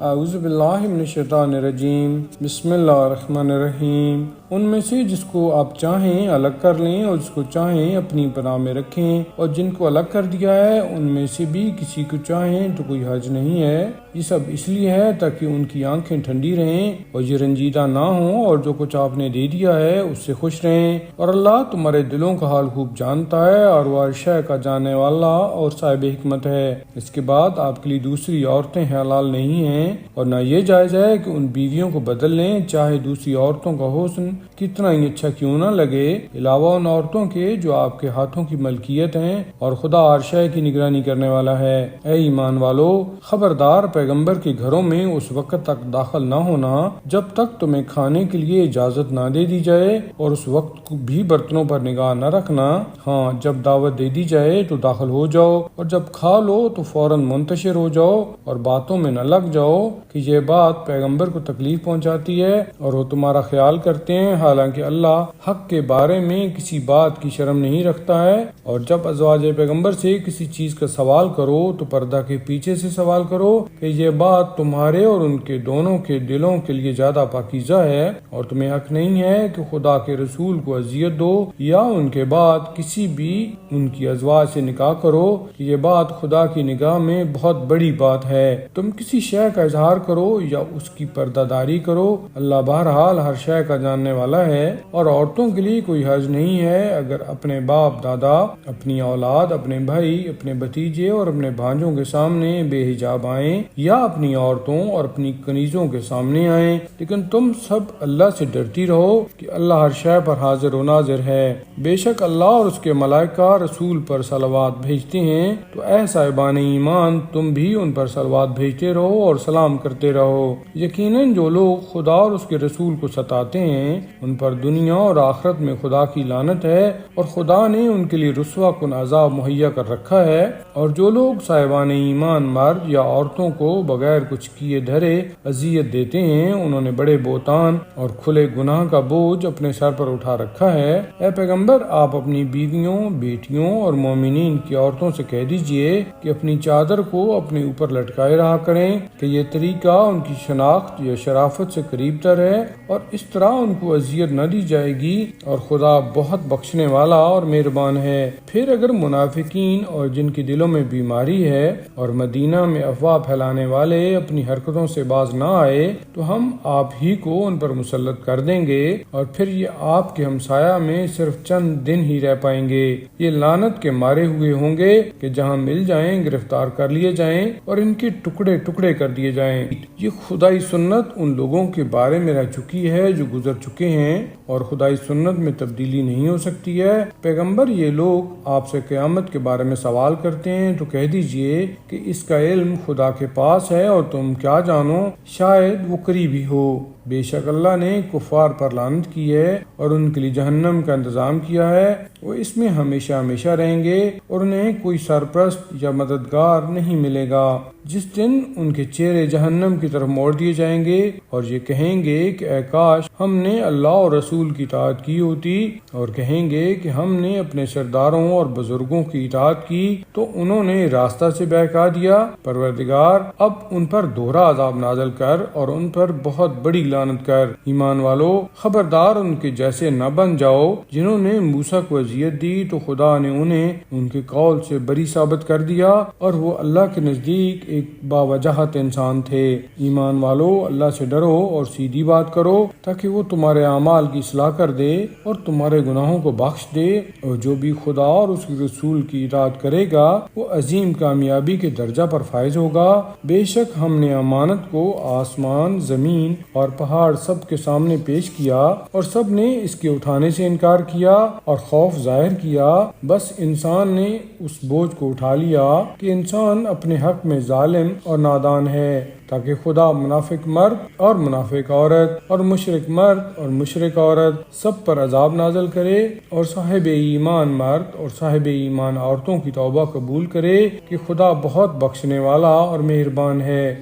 اعوذ باللہ من الشیطان الرجیم، بسم اللہ الرحمن الرحیم۔ ان میں سے جس کو آپ چاہیں الگ کر لیں اور جس کو چاہیں اپنی پناہ میں رکھیں، اور جن کو الگ کر دیا ہے ان میں سے بھی کسی کو چاہیں تو کوئی حرج نہیں ہے۔ یہ سب اس لیے ہے تاکہ ان کی آنکھیں ٹھنڈی رہیں اور یہ رنجیدہ نہ ہوں، اور جو کچھ آپ نے دے دیا ہے اس سے خوش رہیں۔ اور اللہ تمہارے دلوں کا حال خوب جانتا ہے، اور وہ ہر شے کا جاننے والا اور صاحب حکمت ہے۔ اس کے بعد آپ کے لیے دوسری عورتیں حلال نہیں ہیں، اور نہ یہ جائز ہے کہ ان بیویوں کو بدل لیں، چاہے دوسری عورتوں کا حسن کتنا ہی اچھا کیوں نہ لگے، علاوہ ان عورتوں کے جو آپ کے ہاتھوں کی ملکیت ہیں، اور خدا ہر شے کی نگرانی کرنے والا ہے۔ اے ایمان والو، خبردار پیغمبر کے گھروں میں اس وقت تک داخل نہ ہونا جب تک تمہیں کھانے کے لیے اجازت نہ دے دی جائے، اور اس وقت بھی برتنوں پر نگاہ نہ رکھنا۔ ہاں، جب دعوت دے دی جائے تو داخل ہو جاؤ، اور جب کھا لو تو فوراً منتشر ہو جاؤ، اور باتوں میں نہ لگ جاؤ کہ یہ بات پیغمبر کو تکلیف پہنچاتی ہے اور وہ تمہارا خیال کرتے ہیں، حالانکہ اللہ حق کے بارے میں کسی بات کی شرم نہیں رکھتا ہے۔ اور جب ازواج پیغمبر سے کسی چیز کا سوال کرو تو پردہ کے پیچھے سے سوال کرو کہ یہ بات تمہارے اور ان کے دونوں کے دلوں کے لیے زیادہ پاکیزہ ہے، اور تمہیں حق نہیں ہے کہ خدا کے رسول کو اذیت دو یا ان کے بعد کسی بھی ان کی ازواج سے نکاح کرو، کہ یہ بات خدا کی نگاہ میں بہت بڑی بات ہے۔ تم کسی شے کا اظہار کرو یا اس کی پردہ داری کرو، اللہ بہرحال ہر شے کا جاننے والا ہے۔ اور عورتوں کے لیے کوئی حرج نہیں ہے اگر اپنے باپ دادا، اپنی اولاد، اپنے بھائی، اپنے بھتیجے اور اپنے بھانجوں کے سامنے بے حجاب آئیں، یا اپنی عورتوں اور اپنی کنیزوں کے سامنے آئیں، لیکن تم سب اللہ سے ڈرتی رہو کہ اللہ ہر شے پر حاضر و ناظر ہے۔ بے شک اللہ اور اس کے ملائکہ رسول پر صلوات بھیجتے ہیں، تو اے صاحبان ایمان، تم بھی ان پر صلوات بھیجتے رہو اور سلام کرتے رہو۔ یقیناً جو لوگ خدا اور اس کے رسول کو ستاتے ہیں، ان پر دنیا اور آخرت میں خدا کی لعنت ہے، اور خدا نے ان کے لیے رسوا کن عذاب مہیا کر رکھا ہے۔ اور جو لوگ صاحبان ایمان مرد یا عورتوں کو بغیر کچھ کیے دھرے اذیت دیتے ہیں، انہوں نے بڑے بہتان اور کھلے گناہ کا بوجھ اپنے سر پر اٹھا رکھا ہے۔ اے پیغمبر، آپ اپنی بیویوں، بیٹیوں اور مومنین کی عورتوں سے کہہ دیجئے کہ اپنی چادر کو اپنے اوپر لٹکائے رہا کریں، کہ یہ طریقہ ان کی شناخت یا شرافت سے قریب تر ہے، اور اس طرح ان کو اذیت نہ دی جائے گی، اور خدا بہت بخشنے والا اور مہربان ہے۔ پھر اگر منافقین اور جن کے دلوں میں بیماری ہے اور مدینہ میں افواہ پھیلانے والے اپنی حرکتوں سے باز نہ آئے، تو ہم آپ ہی کو ان پر مسلط کر دیں گے، اور پھر یہ آپ کے ہمسایہ میں صرف چند دن ہی رہ پائیں گے۔ یہ لعنت کے مارے ہوئے ہوں گے کہ جہاں مل جائیں گرفتار کر لیے جائیں اور ان کے ٹکڑے ٹکڑے کر دیے جائیں۔ یہ خدائی سنت ان لوگوں کے بارے میں رہ چکی ہے جو گزر چکے ہیں، اور خدائی سنت میں تبدیلی نہیں ہو سکتی ہے۔ پیغمبر، یہ لوگ آپ سے قیامت کے بارے میں سوال کرتے ہیں تو کہہ دیجئے کہ اس کا علم خدا کے پاس ہے، اور تم کیا جانو، شاید وہ قریبی ہو۔ بے شک اللہ نے کفار پر لعنت کی ہے اور ان کے لیے جہنم کا انتظام کیا ہے، وہ اس میں ہمیشہ ہمیشہ رہیں گے، اور انہیں کوئی سرپرست یا مددگار نہیں ملے گا۔ جس دن ان کے چہرے جہنم کی طرف موڑ دیے جائیں گے، اور یہ کہیں گے کہ اے کاش ہم نے اللہ اور رسول کی اطاعت کی ہوتی، اور کہیں گے کہ ہم نے اپنے سرداروں اور بزرگوں کی اطاعت کی تو انہوں نے راستہ سے بہکا دیا۔ پروردگار، اب ان پر دوہرا عذاب نازل کر اور ان پر بہت بڑی لعنت کر۔ ایمان والو، خبردار ان کے جیسے نہ بن جاؤ جنہوں نے موسیٰ کو اذیت دی تو خدا نے انہیں ان کے قول سے بری ثابت کر دیا، اور وہ اللہ کے نزدیک ایک باوجہت انسان تھے۔ ایمان والو، اللہ سے ڈرو اور سیدھی بات کرو تاکہ وہ تمہارے اعمال کی اصلاح کر دے اور تمہارے گناہوں کو بخش دے، اور جو بھی خدا اور اس کے رسول کی اطاعت کرے گا وہ عظیم کامیابی کے درجہ پر فائز ہوگا۔ بے شک ہم نے امانت کو آسمان، زمین اور پہاڑ سب کے سامنے پیش کیا، اور سب نے اس کے اٹھانے سے انکار کیا اور خوف ظاہر کیا، بس انسان نے اس بوجھ کو اٹھا لیا کہ انسان اپنے حق میں ظالم اور نادان ہے، تاکہ خدا منافق مرد اور منافق عورت اور مشرک مرد اور مشرک عورت سب پر عذاب نازل کرے، اور صاحب ایمان مرد اور صاحب ایمان عورتوں کی توبہ قبول کرے، کہ خدا بہت بخشنے والا اور مہربان ہے۔